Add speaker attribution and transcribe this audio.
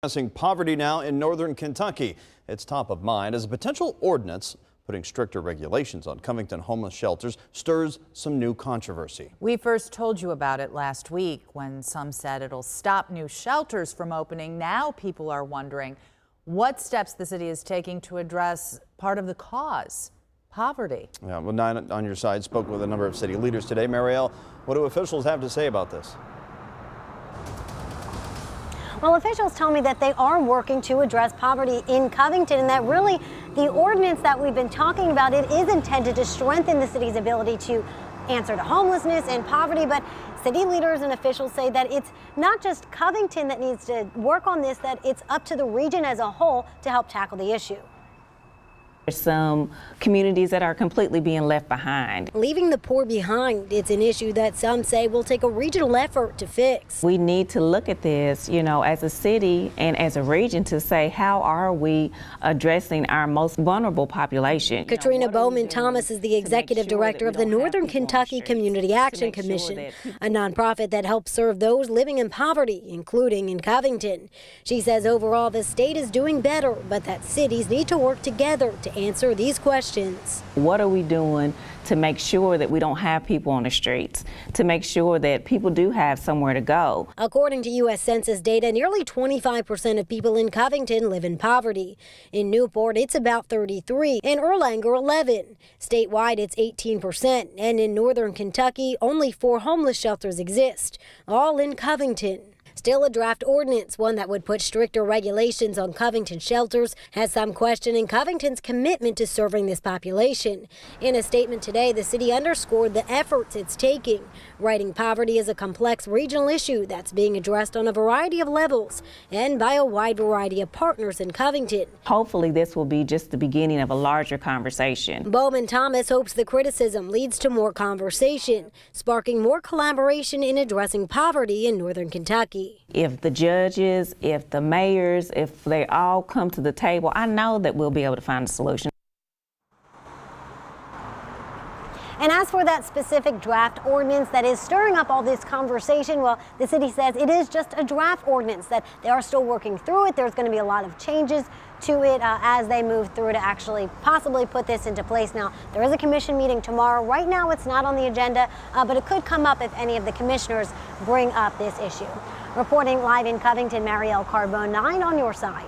Speaker 1: Addressing poverty now in northern Kentucky. It's top of mind as a potential ordinance putting stricter regulations on Covington homeless shelters stirs some new controversy.
Speaker 2: We first told you about it last week when some said it'll stop new shelters from opening. Now people are wondering what steps the city is taking to address part of the cause, poverty.
Speaker 1: Yeah, well, Nine on your side spoke with a number of city leaders today. Marielle, what do officials have to say about this?
Speaker 3: Well, officials tell me that they are working to address poverty in Covington and that really the ordinance that we've been talking about, it is intended to strengthen the city's ability to answer to homelessness and poverty. But city leaders and officials say that it's not just Covington that needs to work on this, that it's up to the region as a whole to help tackle the issue.
Speaker 4: There's some communities that are completely being left behind.
Speaker 3: Leaving the poor behind, it's an issue that some say will take a regional effort to fix.
Speaker 4: We need to look at this, as a city and as a region to say, how are we addressing our most vulnerable population?
Speaker 3: Katrina Bowman-Thomas is the executive director of the Northern Kentucky Community Action Commission, a nonprofit that helps serve those living in poverty, including in Covington. She says overall the state is doing better, but that cities need to work together to answer these questions.
Speaker 4: What are we doing to make sure that we don't have people on the streets, to make sure that people do have somewhere to go?
Speaker 3: According to U.S. Census data, nearly 25% of people in Covington live in poverty. In Newport, it's about 33%, and Erlanger, 11%. Statewide, it's 18%, and in northern Kentucky, only 4 homeless shelters exist, all in Covington. Still, a draft ordinance, one that would put stricter regulations on Covington shelters, has some questioning Covington's commitment to serving this population. In a statement today, the city underscored the efforts it's taking, writing poverty is a complex regional issue that's being addressed on a variety of levels and by a wide variety of partners in Covington.
Speaker 4: Hopefully this will be just the beginning of a larger conversation.
Speaker 3: Bowman-Thomas hopes the criticism leads to more conversation, sparking more collaboration in addressing poverty in northern Kentucky.
Speaker 4: If the judges, if the mayors, if they all come to the table, I know that we'll be able to find a solution.
Speaker 3: And as for that specific draft ordinance that is stirring up all this conversation, well, the city says it is just a draft ordinance, that they are still working through it. There's going to be a lot of changes to it as they move through to actually possibly put this into place. Now, there is a commission meeting tomorrow. Right now, it's not on the agenda, but it could come up if any of the commissioners bring up this issue. Reporting live in Covington, Marielle Carbone, 9 on your side.